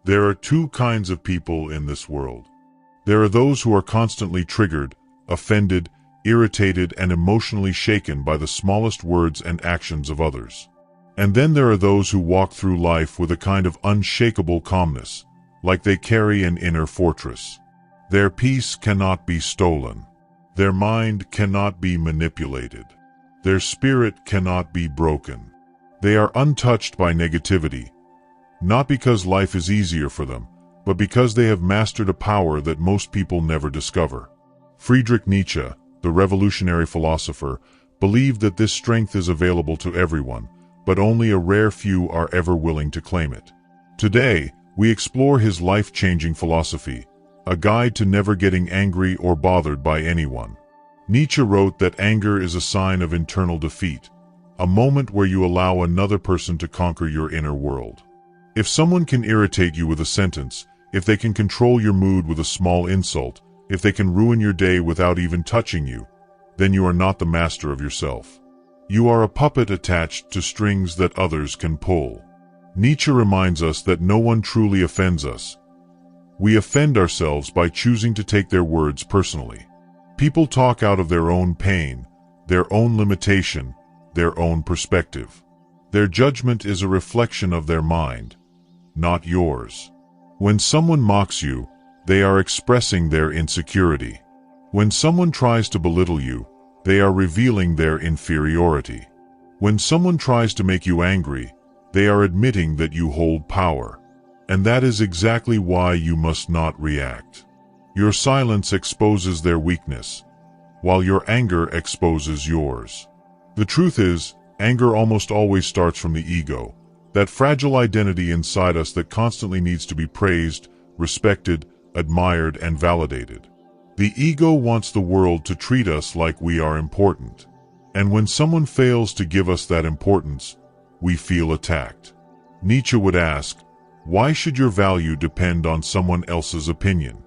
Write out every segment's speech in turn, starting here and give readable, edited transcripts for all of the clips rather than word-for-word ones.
There are two kinds of people in this world. There are those who are constantly triggered, offended, irritated, and emotionally shaken by the smallest words and actions of others. And then there are those who walk through life with a kind of unshakable calmness, like they carry an inner fortress. Their peace cannot be stolen. Their mind cannot be manipulated. Their spirit cannot be broken. They are untouched by negativity, not because life is easier for them, but because they have mastered a power that most people never discover. Friedrich Nietzsche, the revolutionary philosopher, believed that this strength is available to everyone, but only a rare few are ever willing to claim it. Today, we explore his life-changing philosophy, a guide to never getting angry or bothered by anyone. Nietzsche wrote that anger is a sign of internal defeat, a moment where you allow another person to conquer your inner world. If someone can irritate you with a sentence, if they can control your mood with a small insult, if they can ruin your day without even touching you, then you are not the master of yourself. You are a puppet attached to strings that others can pull. Nietzsche reminds us that no one truly offends us. We offend ourselves by choosing to take their words personally. People talk out of their own pain, their own limitation, their own perspective. Their judgment is a reflection of their mind, not yours. When someone mocks you, they are expressing their insecurity. When someone tries to belittle you, they are revealing their inferiority. When someone tries to make you angry, they are admitting that you hold power. And that is exactly why you must not react. Your silence exposes their weakness, while your anger exposes yours. The truth is, anger almost always starts from the ego, that fragile identity inside us that constantly needs to be praised, respected, admired, and validated. The ego wants the world to treat us like we are important. And when someone fails to give us that importance, we feel attacked. Nietzsche would ask, why should your value depend on someone else's opinion?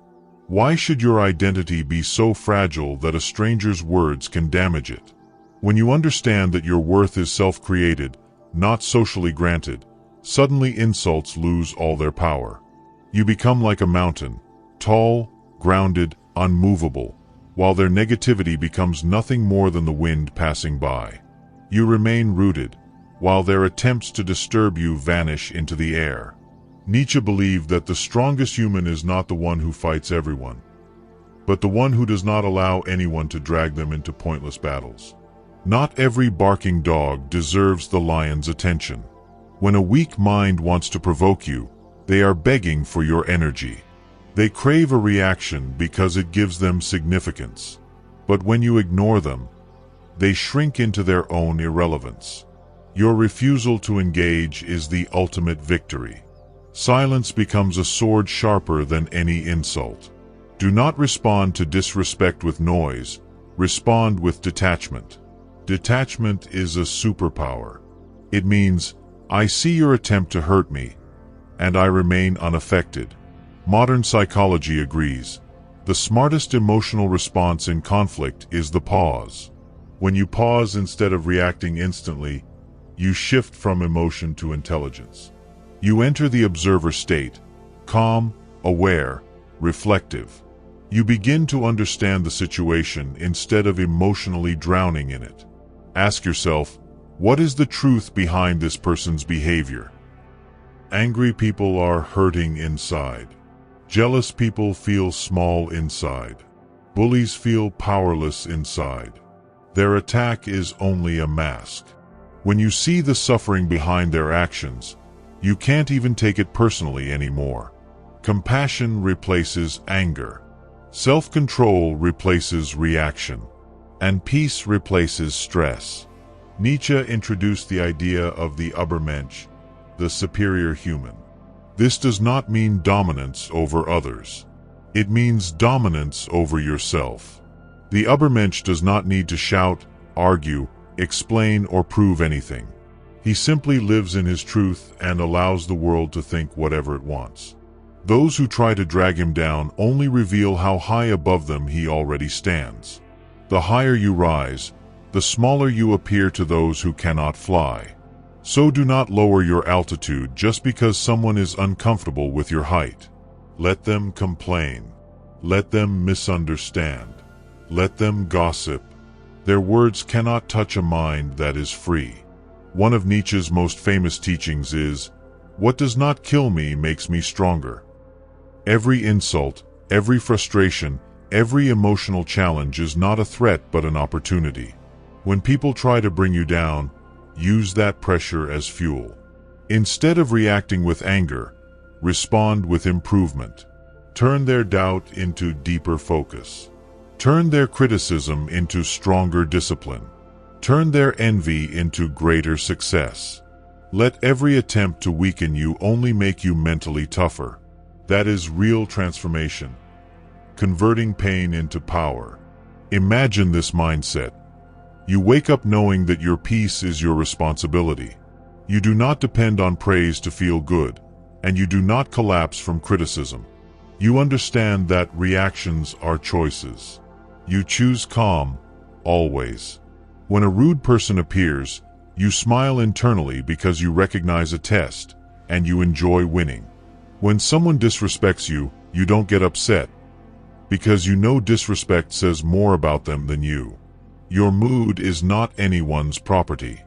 Why should your identity be so fragile that a stranger's words can damage it? When you understand that your worth is self-created, not socially granted, suddenly insults lose all their power. You become like a mountain, tall, grounded, unmovable, while their negativity becomes nothing more than the wind passing by. You remain rooted, while their attempts to disturb you vanish into the air. Nietzsche believed that the strongest human is not the one who fights everyone, but the one who does not allow anyone to drag them into pointless battles. Not every barking dog deserves the lion's attention. When a weak mind wants to provoke you, they are begging for your energy. They crave a reaction because it gives them significance. But when you ignore them, they shrink into their own irrelevance. Your refusal to engage is the ultimate victory. Silence becomes a sword sharper than any insult. Do not respond to disrespect with noise. Respond with detachment. Detachment is a superpower. It means, I see your attempt to hurt me, and I remain unaffected. Modern psychology agrees. The smartest emotional response in conflict is the pause. When you pause instead of reacting instantly, you shift from emotion to intelligence. You enter the observer state, calm, aware, reflective. You begin to understand the situation instead of emotionally drowning in it. Ask yourself, what is the truth behind this person's behavior? Angry people are hurting inside. Jealous people feel small inside. Bullies feel powerless inside. Their attack is only a mask. When you see the suffering behind their actions, you can't even take it personally anymore. Compassion replaces anger. Self-control replaces reaction. And peace replaces stress. Nietzsche introduced the idea of the Übermensch, the superior human. This does not mean dominance over others. It means dominance over yourself. The Übermensch does not need to shout, argue, explain, or prove anything. He simply lives in his truth and allows the world to think whatever it wants. Those who try to drag him down only reveal how high above them he already stands. The higher you rise, the smaller you appear to those who cannot fly. So do not lower your altitude just because someone is uncomfortable with your height. Let them complain. Let them misunderstand. Let them gossip. Their words cannot touch a mind that is free. One of Nietzsche's most famous teachings is, "What does not kill me makes me stronger." Every insult, every frustration, every emotional challenge is not a threat but an opportunity. When people try to bring you down, use that pressure as fuel. Instead of reacting with anger, respond with improvement. Turn their doubt into deeper focus. Turn their criticism into stronger discipline. Turn their envy into greater success. Let every attempt to weaken you only make you mentally tougher. That is real transformation. Converting pain into power. Imagine this mindset. You wake up knowing that your peace is your responsibility. You do not depend on praise to feel good, and you do not collapse from criticism. You understand that reactions are choices. You choose calm, always. When a rude person appears, you smile internally because you recognize a test, and you enjoy winning. When someone disrespects you, you don't get upset, because you know disrespect says more about them than you. Your mood is not anyone's property.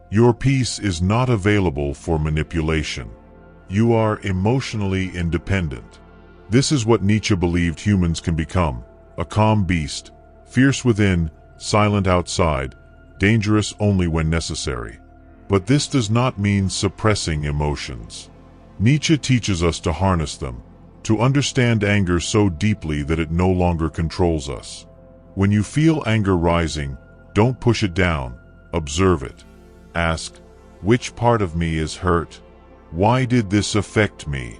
Your peace is not available for manipulation. You are emotionally independent. This is what Nietzsche believed humans can become: a calm beast, fierce within, silent outside, dangerous only when necessary. But this does not mean suppressing emotions. Nietzsche teaches us to harness them, to understand anger so deeply that it no longer controls us. When you feel anger rising, don't push it down, observe it. Ask, which part of me is hurt? Why did this affect me?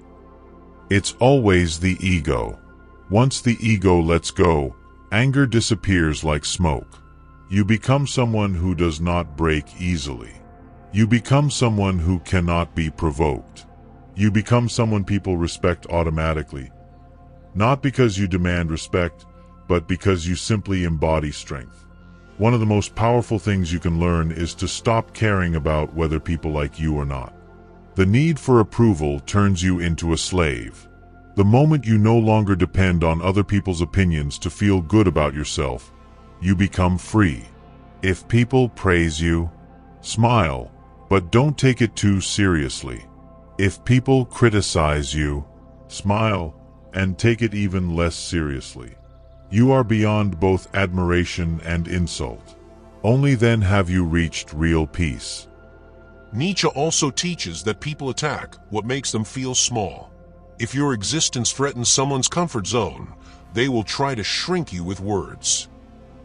It's always the ego. Once the ego lets go, anger disappears like smoke. You become someone who does not break easily. You become someone who cannot be provoked. You become someone people respect automatically. Not because you demand respect, but because you simply embody strength. One of the most powerful things you can learn is to stop caring about whether people like you or not. The need for approval turns you into a slave. The moment you no longer depend on other people's opinions to feel good about yourself, you become free. If people praise you, smile, but don't take it too seriously. If people criticize you, smile, and take it even less seriously. You are beyond both admiration and insult. Only then have you reached real peace. Nietzsche also teaches that people attack what makes them feel small. If your existence threatens someone's comfort zone, they will try to shrink you with words.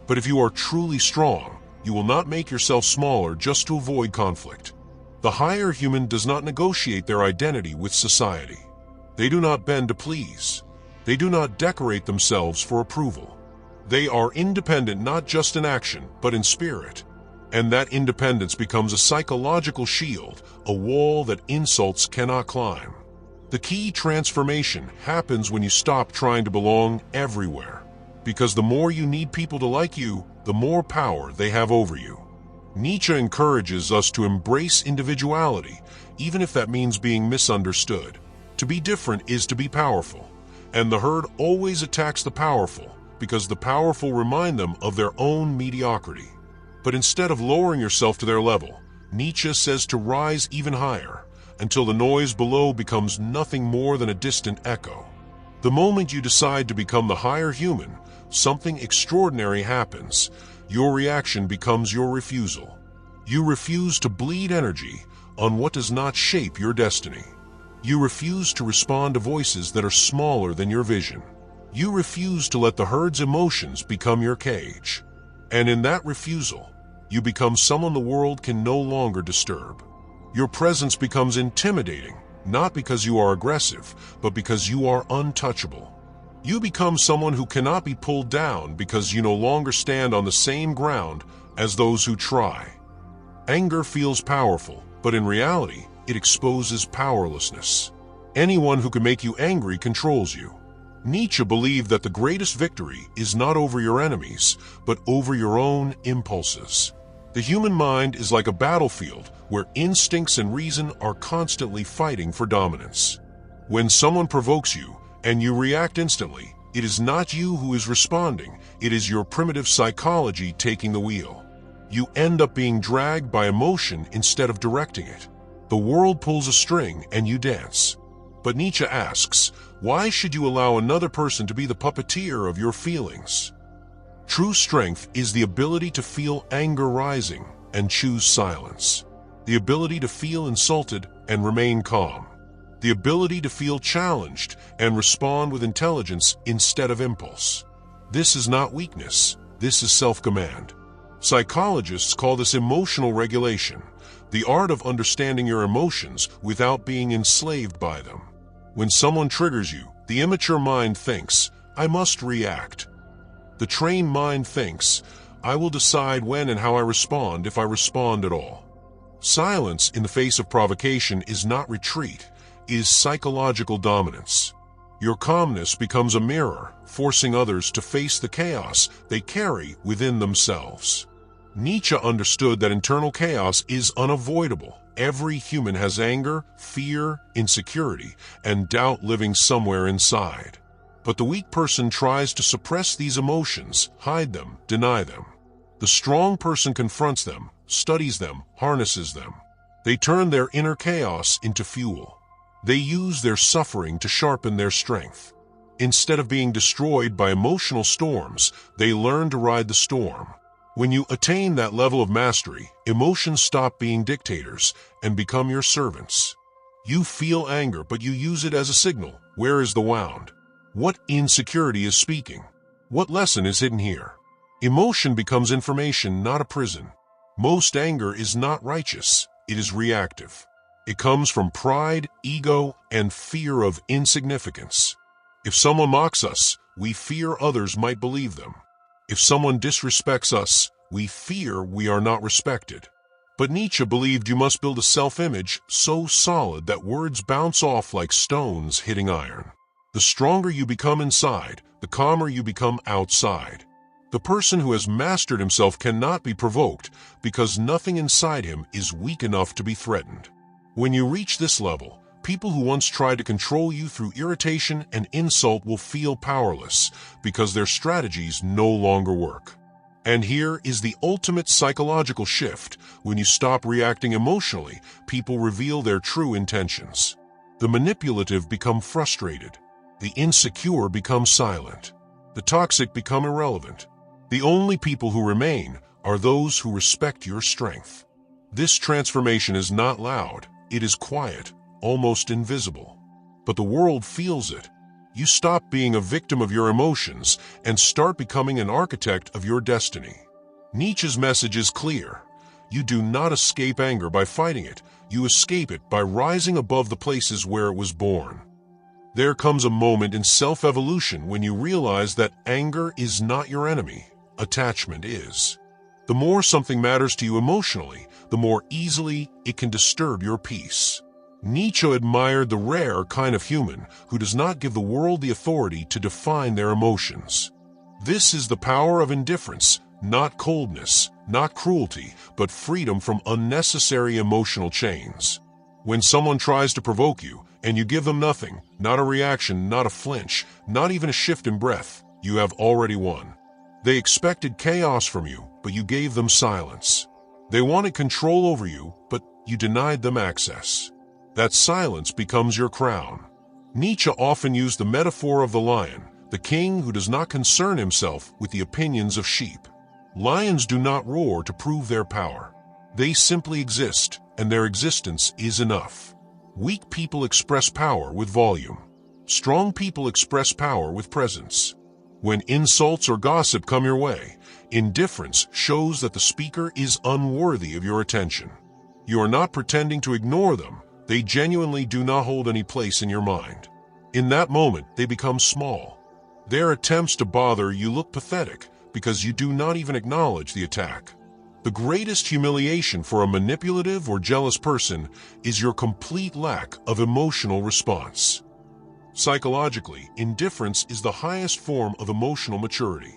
But if you are truly strong, you will not make yourself smaller just to avoid conflict. The higher human does not negotiate their identity with society. They do not bend to please. They do not decorate themselves for approval. They are independent not just in action, but in spirit. And that independence becomes a psychological shield, a wall that insults cannot climb. The key transformation happens when you stop trying to belong everywhere. Because the more you need people to like you, the more power they have over you. Nietzsche encourages us to embrace individuality, even if that means being misunderstood. To be different is to be powerful. And the herd always attacks the powerful, because the powerful remind them of their own mediocrity. But instead of lowering yourself to their level, Nietzsche says to rise even higher, until the noise below becomes nothing more than a distant echo. The moment you decide to become the higher human, something extraordinary happens. Your reaction becomes your refusal. You refuse to bleed energy on what does not shape your destiny. You refuse to respond to voices that are smaller than your vision. You refuse to let the herd's emotions become your cage. And in that refusal, you become someone the world can no longer disturb. Your presence becomes intimidating, not because you are aggressive, but because you are untouchable. You become someone who cannot be pulled down because you no longer stand on the same ground as those who try. Anger feels powerful, but in reality, it exposes powerlessness. Anyone who can make you angry controls you. Nietzsche believed that the greatest victory is not over your enemies, but over your own impulses. The human mind is like a battlefield where instincts and reason are constantly fighting for dominance. When someone provokes you and you react instantly, it is not you who is responding, it is your primitive psychology taking the wheel. You end up being dragged by emotion instead of directing it. The world pulls a string and you dance. But Nietzsche asks, why should you allow another person to be the puppeteer of your feelings? True strength is the ability to feel anger rising and choose silence. The ability to feel insulted and remain calm. The ability to feel challenged and respond with intelligence instead of impulse. This is not weakness, this is self-command. Psychologists call this emotional regulation, the art of understanding your emotions without being enslaved by them. When someone triggers you, the immature mind thinks, I must react. The trained mind thinks, I will decide when and how I respond if I respond at all. Silence in the face of provocation is not retreat, it is psychological dominance. Your calmness becomes a mirror, forcing others to face the chaos they carry within themselves. Nietzsche understood that internal chaos is unavoidable. Every human has anger, fear, insecurity, and doubt living somewhere inside. But the weak person tries to suppress these emotions, hide them, deny them. The strong person confronts them, studies them, harnesses them. They turn their inner chaos into fuel. They use their suffering to sharpen their strength. Instead of being destroyed by emotional storms, they learn to ride the storm. When you attain that level of mastery, emotions stop being dictators and become your servants. You feel anger, but you use it as a signal. Where is the wound? What insecurity is speaking? What lesson is hidden here? Emotion becomes information, not a prison. Most anger is not righteous, it is reactive. It comes from pride, ego, and fear of insignificance. If someone mocks us, we fear others might believe them. If someone disrespects us, we fear we are not respected. But Nietzsche believed you must build a self-image so solid that words bounce off like stones hitting iron. The stronger you become inside, the calmer you become outside. The person who has mastered himself cannot be provoked because nothing inside him is weak enough to be threatened. When you reach this level, people who once tried to control you through irritation and insult will feel powerless because their strategies no longer work. And here is the ultimate psychological shift. When you stop reacting emotionally, people reveal their true intentions. The manipulative become frustrated. The insecure become silent. The toxic become irrelevant. The only people who remain are those who respect your strength. This transformation is not loud. It is quiet, almost invisible. But the world feels it. You stop being a victim of your emotions and start becoming an architect of your destiny. Nietzsche's message is clear. You do not escape anger by fighting it. You escape it by rising above the places where it was born. There comes a moment in self-evolution when you realize that anger is not your enemy. Attachment is. The more something matters to you emotionally, the more easily it can disturb your peace. Nietzsche admired the rare kind of human who does not give the world the authority to define their emotions. This is the power of indifference, not coldness, not cruelty, but freedom from unnecessary emotional chains. When someone tries to provoke you, and you give them nothing, not a reaction, not a flinch, not even a shift in breath, you have already won. They expected chaos from you, but you gave them silence. They wanted control over you, but you denied them access. That silence becomes your crown. Nietzsche often used the metaphor of the lion, the king who does not concern himself with the opinions of sheep. Lions do not roar to prove their power. They simply exist, and their existence is enough. Weak people express power with volume. Strong people express power with presence. When insults or gossip come your way, indifference shows that the speaker is unworthy of your attention. You are not pretending to ignore them. They genuinely do not hold any place in your mind. In that moment, they become small. Their attempts to bother you look pathetic because you do not even acknowledge the attack. The greatest humiliation for a manipulative or jealous person is your complete lack of emotional response. Psychologically, indifference is the highest form of emotional maturity.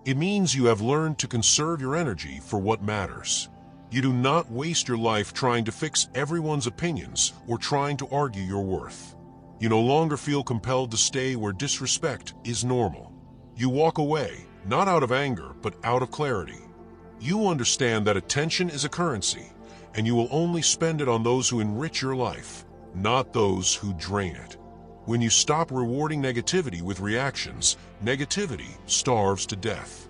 It means you have learned to conserve your energy for what matters. You do not waste your life trying to fix everyone's opinions or trying to argue your worth. You no longer feel compelled to stay where disrespect is normal. You walk away, not out of anger, but out of clarity. You understand that attention is a currency, and you will only spend it on those who enrich your life, not those who drain it. When you stop rewarding negativity with reactions, negativity starves to death.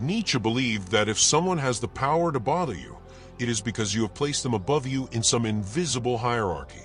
Nietzsche believed that if someone has the power to bother you, it is because you have placed them above you in some invisible hierarchy.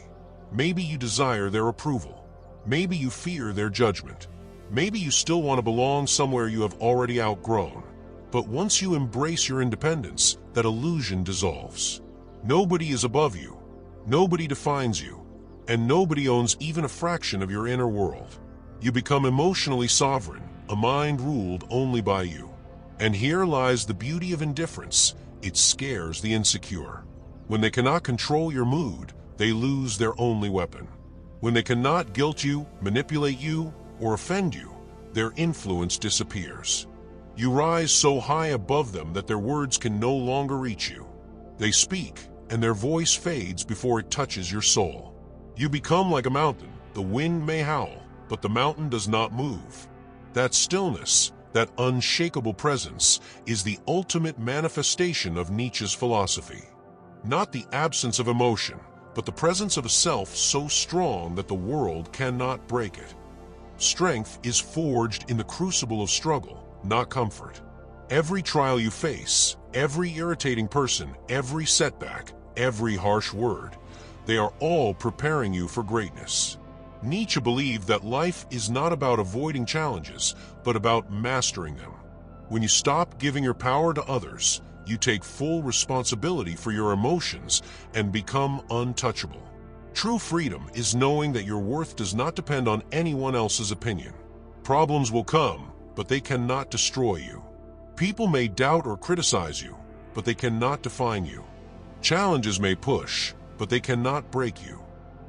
Maybe you desire their approval. Maybe you fear their judgment. Maybe you still want to belong somewhere you have already outgrown. But once you embrace your independence, that illusion dissolves. Nobody is above you. Nobody defines you. And nobody owns even a fraction of your inner world. You become emotionally sovereign, a mind ruled only by you. And here lies the beauty of indifference. It scares the insecure. When they cannot control your mood, they lose their only weapon. When they cannot guilt you, manipulate you, or offend you, their influence disappears. You rise so high above them that their words can no longer reach you. They speak, and their voice fades before it touches your soul. You become like a mountain. The wind may howl, but the mountain does not move. That stillness, that unshakable presence, is the ultimate manifestation of Nietzsche's philosophy. Not the absence of emotion, but the presence of a self so strong that the world cannot break it. Strength is forged in the crucible of struggle, not comfort. Every trial you face, every irritating person, every setback, every harsh word, they are all preparing you for greatness. Nietzsche believed that life is not about avoiding challenges, but about mastering them. When you stop giving your power to others, you take full responsibility for your emotions and become untouchable. True freedom is knowing that your worth does not depend on anyone else's opinion. Problems will come, but they cannot destroy you. People may doubt or criticize you, but they cannot define you. Challenges may push, but they cannot break you.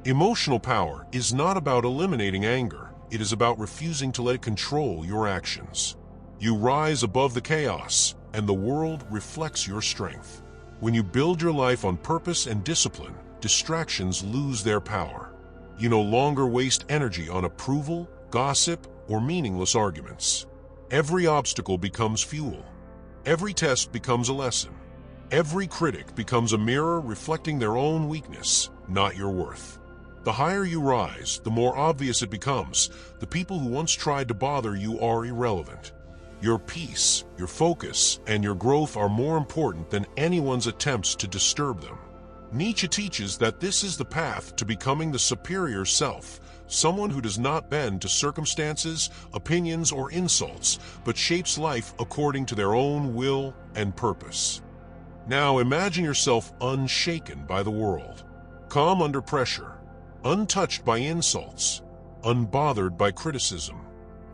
Emotional power is not about eliminating anger. It is about refusing to let it control your actions. You rise above the chaos, and the world reflects your strength. When you build your life on purpose and discipline, distractions lose their power. You no longer waste energy on approval, gossip, or meaningless arguments. Every obstacle becomes fuel. Every test becomes a lesson. Every critic becomes a mirror reflecting their own weakness, not your worth. The higher you rise, the more obvious it becomes. The people who once tried to bother you are irrelevant. Your peace, your focus, and your growth are more important than anyone's attempts to disturb them. Nietzsche teaches that this is the path to becoming the superior self, someone who does not bend to circumstances, opinions, or insults, but shapes life according to their own will and purpose. Now imagine yourself unshaken by the world, calm under pressure, untouched by insults, unbothered by criticism.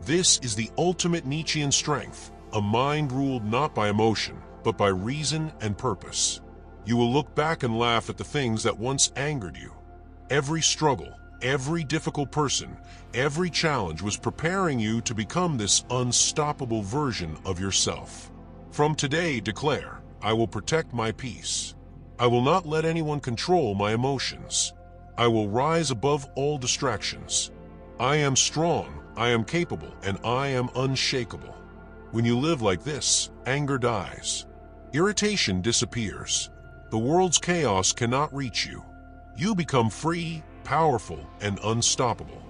This is the ultimate Nietzschean strength, a mind ruled not by emotion, but by reason and purpose. You will look back and laugh at the things that once angered you. Every struggle, every difficult person, every challenge was preparing you to become this unstoppable version of yourself. From today, declare, I will protect my peace. I will not let anyone control my emotions. I will rise above all distractions. I am strong, I am capable, and I am unshakable. When you live like this, anger dies. Irritation disappears. The world's chaos cannot reach you. You become free, powerful, and unstoppable.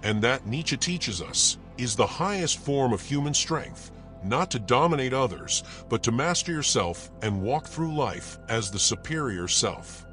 And that, Nietzsche teaches us, is the highest form of human strength, not to dominate others, but to master yourself and walk through life as the superior self.